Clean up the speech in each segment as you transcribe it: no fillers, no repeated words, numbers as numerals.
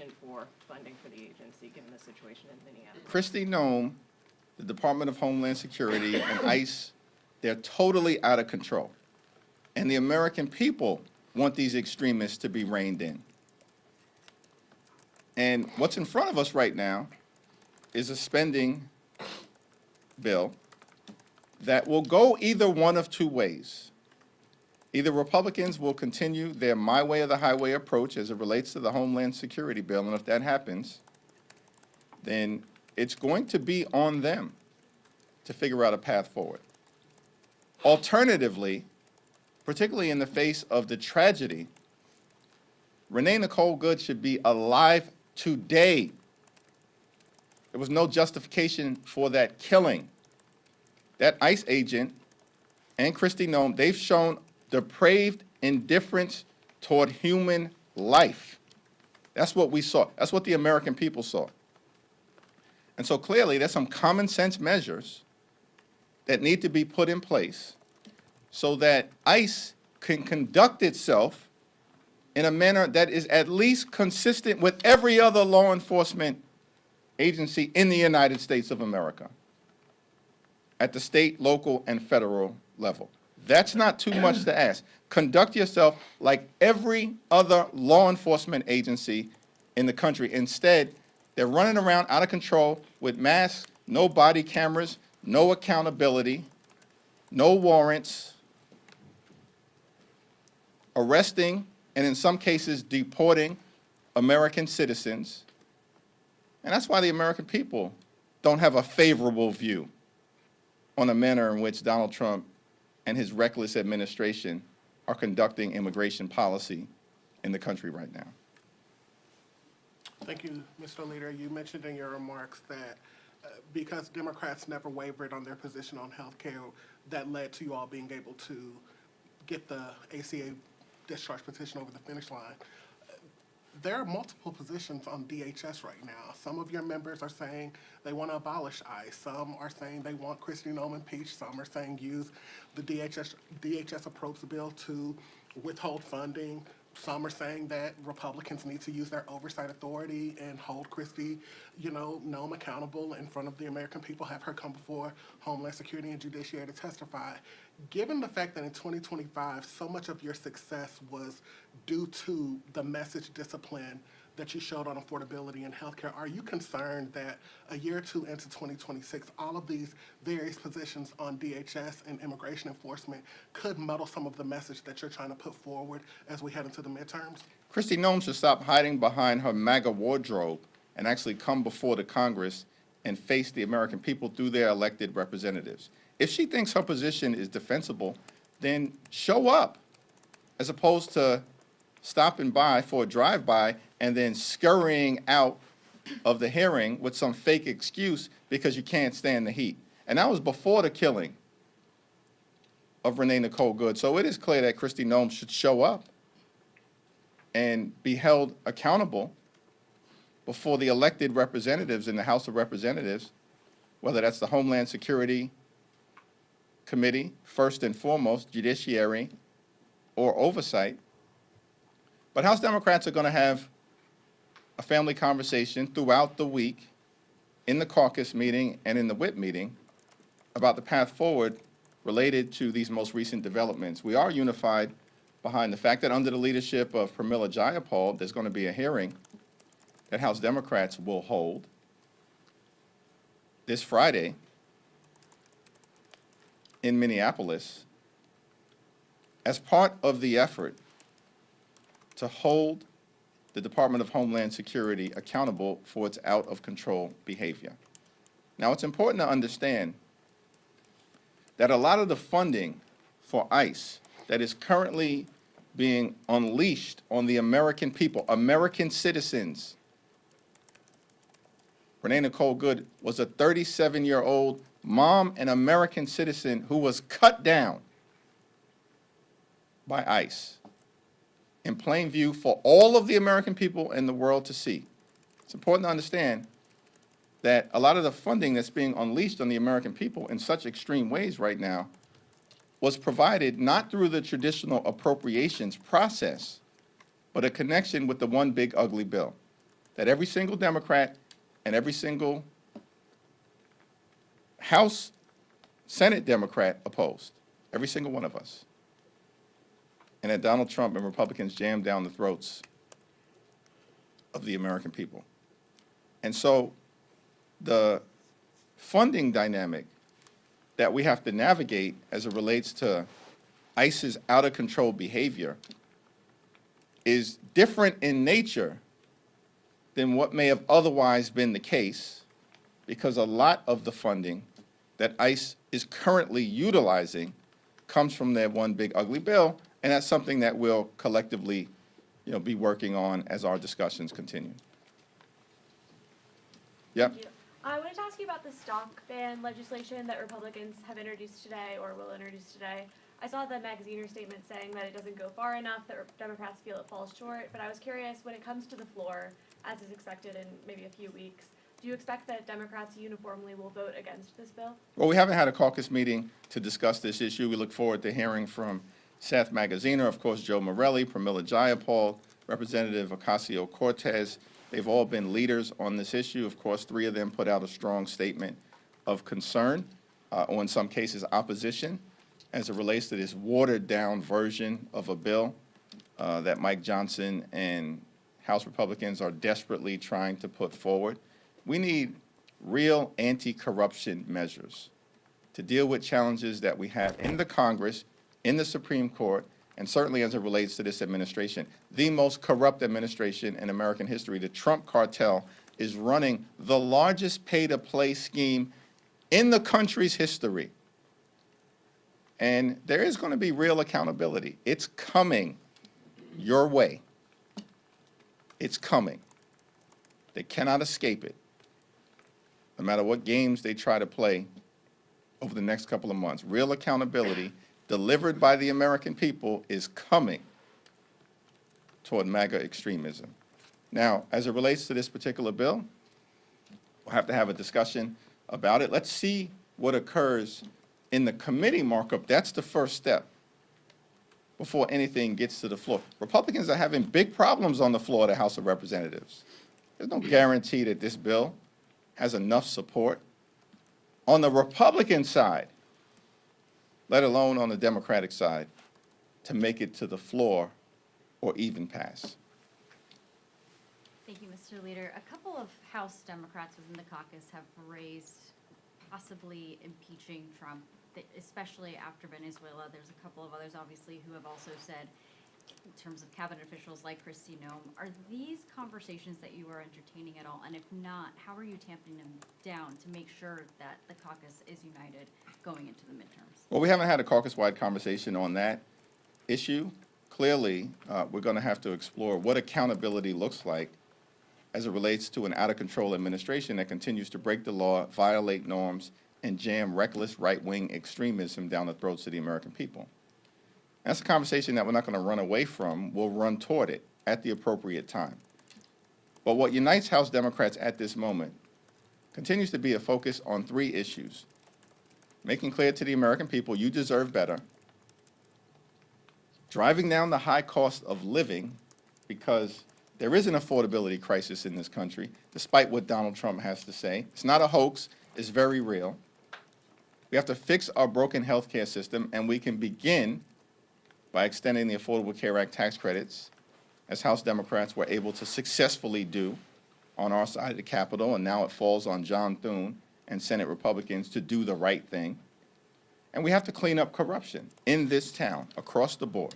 sufficient for funding for the agency, given the situation in Minneapolis? Kristi Noem, the Department of Homeland Security, and ICE, they're totally out of control. And the American people want these extremists to be reined in. And what's in front of us right now is a spending bill that will go either one of two ways. Either Republicans will continue their my way or the highway approach as it relates to the Homeland Security bill, and if that happens, then it's going to be on them to figure out a path forward. Alternatively, particularly in the face of the tragedy, Renee Nicole Good should be alive today. There was no justification for that killing. That ICE agent and Kristi Noem, they've shown depraved indifference toward human life. That's what we saw. That's what the American people saw. And so clearly, there's some common sense measures that need to be put in place so that ICE can conduct itself in a manner that is at least consistent with every other law enforcement agency in the United States of America at the state, local, and federal level. That's not too much to ask. Conduct yourself like every other law enforcement agency in the country. Instead, they're running around out of control with masks, no body cameras, no accountability, no warrants, arresting and in some cases deporting American citizens. And that's why the American people don't have a favorable view on the manner in which Donald Trump and his reckless administration are conducting immigration policy in the country right now. Thank you, Mr. Leader. You mentioned in your remarks that because Democrats never wavered on their position on health care, that led to you all being able to get the ACA discharge petition over the finish line. There are multiple positions on DHS right now. Some of your members are saying they want to abolish ICE. Some are saying they want Kristi Noem impeached. Some are saying use the DHS approach bill to withhold funding. Some are saying that Republicans need to use their oversight authority and hold Kristi, Noem accountable in front of the American people, have her come before Homeland Security and Judiciary to testify. Given the fact that in 2025, so much of your success was due to the message discipline that you showed on affordability and healthcare, are you concerned that a year or two into 2026, all of these various positions on DHS and immigration enforcement could muddle some of the message that you're trying to put forward as we head into the midterms? Kristi Noem should stop hiding behind her MAGA wardrobe and actually come before the Congress and face the American people through their elected representatives. If she thinks her position is defensible, then show up, as opposed to stopping by for a drive-by and then scurrying out of the hearing with some fake excuse because you can't stand the heat. And that was before the killing of Renee Nicole Good. So it is clear that Kristi Noem should show up and be held accountable before the elected representatives in the House of Representatives, whether that's the Homeland Security Committee, first and foremost, Judiciary, or Oversight. But House Democrats are going to have a family conversation throughout the week in the caucus meeting and in the whip meeting about the path forward related to these most recent developments. We are unified behind the fact that under the leadership of Pramila Jayapal, there's going to be a hearing that House Democrats will hold this Friday in Minneapolis as part of the effort to hold the Department of Homeland Security accountable for its out-of-control behavior. Now, it's important to understand that a lot of the funding for ICE that is currently being unleashed on the American people, American citizens. Renee Nicole Good was a 37-year-old mom and American citizen who was cut down by ICE in plain view for all of the American people in the world to see. It's important to understand that a lot of the funding that's being unleashed on the American people in such extreme ways right now was provided not through the traditional appropriations process, but a connection with the one big ugly bill. that every single Democrat and every single House, Senate Democrat opposed, every single one of us. And that Donald Trump and Republicans jammed down the throats of the American people. And so the funding dynamic that we have to navigate as it relates to ICE's out-of-control behavior is different in nature than what may have otherwise been the case, because a lot of the funding that ICE is currently utilizing comes from their one big ugly bill, and that's something that we'll collectively, be working on as our discussions continue. Yep. Thank you. I wanted to ask you about the stock ban legislation that Republicans have introduced today or will introduce today. I saw the Magaziner statement saying that it doesn't go far enough, that Democrats feel it falls short, but I was curious, when it comes to the floor, as is expected in maybe a few weeks, do you expect that Democrats uniformly will vote against this bill? Well, we haven't had a caucus meeting to discuss this issue. We look forward to hearing from Seth Magaziner, of course, Joe Morelli, Pramila Jayapal, Representative Ocasio-Cortez. They've all been leaders on this issue. Of course, 3 of them put out a strong statement of concern, or in some cases opposition, as it relates to this watered-down version of a bill that Mike Johnson and House Republicans are desperately trying to put forward. We need real anti-corruption measures to deal with challenges that we have in the Congress, in the Supreme Court, and certainly as it relates to this administration. The most corrupt administration in American history, the Trump cartel, is running the largest pay-to-play scheme in the country's history. And there is going to be real accountability. It's coming your way. It's coming. They cannot escape it, no matter what games they try to play over the next couple of months. Real accountability delivered by the American people is coming toward MAGA extremism. Now, as it relates to this particular bill, we'll have to have a discussion about it. Let's see what occurs in the committee markup. That's the first step before anything gets to the floor. Republicans are having big problems on the floor of the House of Representatives. There's no guarantee that this bill has enough support on the Republican side, let alone on the Democratic side, to make it to the floor or even pass. Thank you, Mr. Leader. A couple of House Democrats within the caucus have raised possibly impeaching Trump, especially after Venezuela. There's a couple of others, obviously, who have also said, in terms of cabinet officials like Kristi Noem, are these conversations that you are entertaining at all? And if not, how are you tamping them down to make sure that the caucus is united going into the midterms? Well, we haven't had a caucus-wide conversation on that issue. Clearly, we're going to have to explore what accountability looks like as it relates to an out-of-control administration that continues to break the law, violate norms, and jam reckless right-wing extremism down the throats of the American people. That's a conversation that we're not going to run away from. We'll run toward it at the appropriate time. But what unites House Democrats at this moment continues to be a focus on 3 issues. Making clear to the American people, you deserve better. Driving down the high cost of living, because there is an affordability crisis in this country, despite what Donald Trump has to say. It's not a hoax. It's very real. We have to fix our broken health care system, and we can begin by extending the Affordable Care Act tax credits, as House Democrats were able to successfully do on our side of the Capitol, and now it falls on John Thune and Senate Republicans to do the right thing. And we have to clean up corruption in this town, across the board.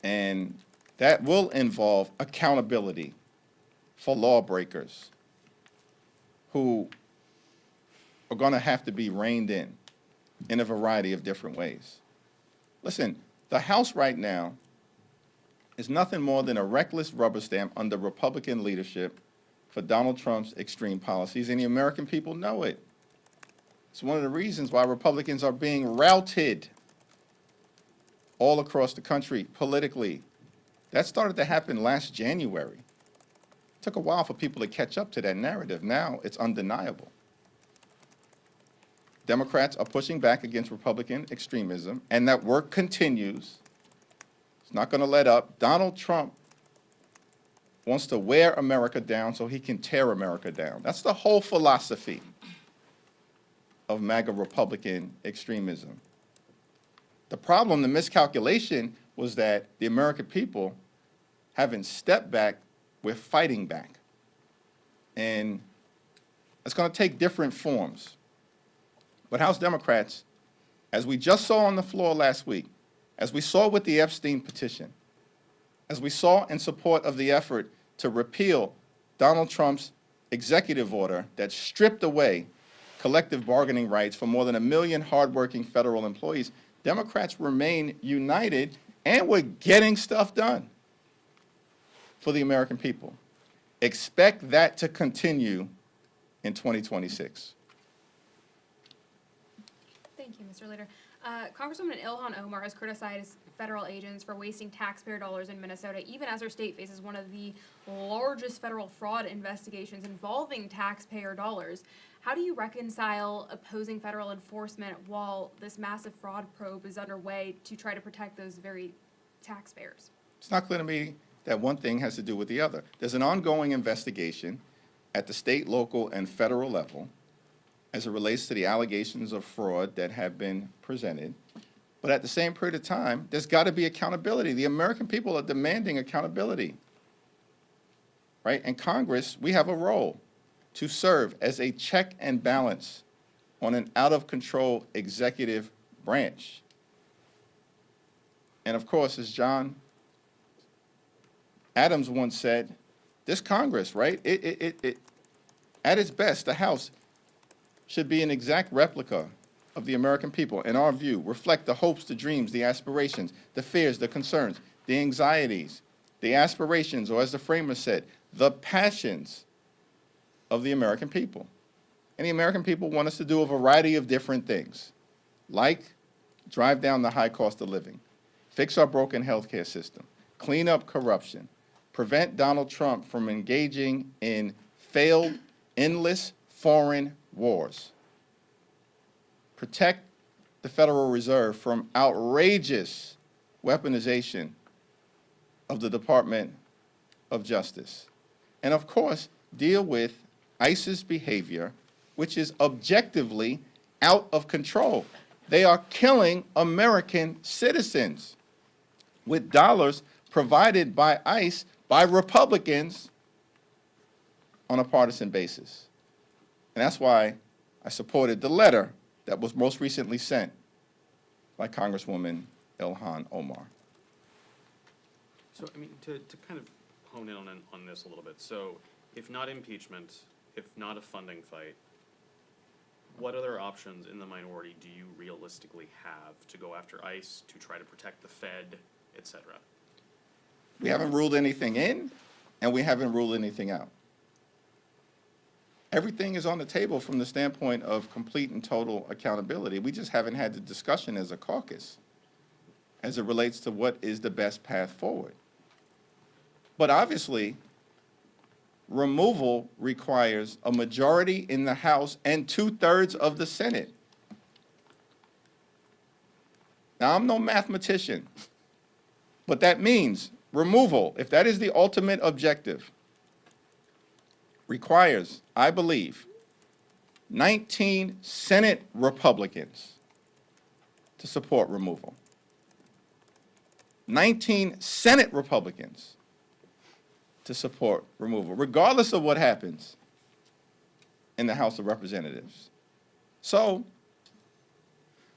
And that will involve accountability for lawbreakers who are going to have to be reined in a variety of different ways. Listen, the House right now is nothing more than a reckless rubber stamp under Republican leadership for Donald Trump's extreme policies, and the American people know it. It's one of the reasons why Republicans are being routed all across the country politically. That started to happen last January. It took a while for people to catch up to that narrative. Now it's undeniable. Democrats are pushing back against Republican extremism, and that work continues. It's not going to let up. Donald Trump wants to wear America down so he can tear America down. That's the whole philosophy of MAGA Republican extremism. The problem, the miscalculation, was that the American people haven't stepped back, we're fighting back. And it's going to take different forms. But House Democrats, as we just saw on the floor last week, as we saw with the Epstein petition, as we saw in support of the effort to repeal Donald Trump's executive order that stripped away collective bargaining rights for more than 1 million hardworking federal employees, Democrats remain united, and we're getting stuff done for the American people. Expect that to continue in 2026. Thank you, Mr. Leader. Congresswoman Ilhan Omar has criticized federal agents for wasting taxpayer dollars in Minnesota, even as her state faces one of the largest federal fraud investigations involving taxpayer dollars. How do you reconcile opposing federal enforcement while this massive fraud probe is underway to try to protect those very taxpayers? It's not clear to me that one thing has to do with the other. There's an ongoing investigation at the state, local, and federal level as it relates to the allegations of fraud that have been presented. But at the same period of time, there's got to be accountability. The American people are demanding accountability, right? And Congress, we have a role to serve as a check and balance on an out-of-control executive branch. And of course, as John Adams once said, this Congress, right, at its best, the House should be an exact replica of the American people, in our view, reflect the hopes, the dreams, the aspirations, the fears, the concerns, the anxieties, the aspirations, or as the framers said, the passions of the American people. And the American people want us to do a variety of different things, like drive down the high cost of living, fix our broken healthcare system, clean up corruption, prevent Donald Trump from engaging in failed, endless foreign wars, protect the Federal Reserve from outrageous weaponization of the Department of Justice, and of course, deal with ICE's behavior, which is objectively out of control. They are killing American citizens with dollars provided by ICE by Republicans on a partisan basis. And that's why I supported the letter that was most recently sent by Congresswoman Ilhan Omar. So, I mean, to kind of hone in on this a little bit, so if not impeachment, if not a funding fight, what other options in the minority do you realistically have to go after ICE, to try to protect the Fed, et cetera? We haven't ruled anything in, and we haven't ruled anything out. Everything is on the table from the standpoint of complete and total accountability. We just haven't had the discussion as a caucus as it relates to what is the best path forward. But obviously, removal requires a majority in the House and 2/3 of the Senate. Now, I'm no mathematician, but that means removal, if that is the ultimate objective, requires, I believe, 19 Senate Republicans to support removal. 19 Senate Republicans to support removal, regardless of what happens in the House of Representatives. So,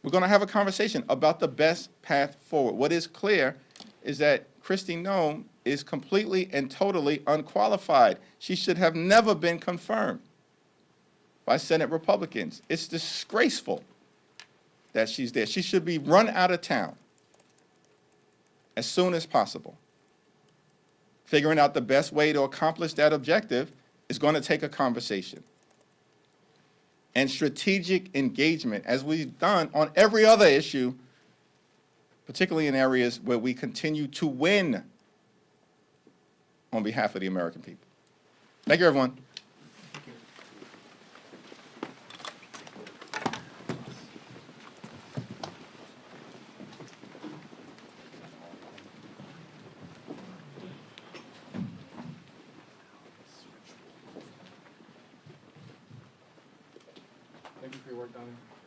we're going to have a conversation about the best path forward. What is clear is that Kristi Noem is completely and totally unqualified. She should have never been confirmed by Senate Republicans. It's disgraceful that she's there. She should be run out of town as soon as possible. Figuring out the best way to accomplish that objective is going to take a conversation and strategic engagement, as we've done on every other issue, particularly in areas where we continue to win on behalf of the American people. Thank you, everyone. Thank you for your work, Donnie.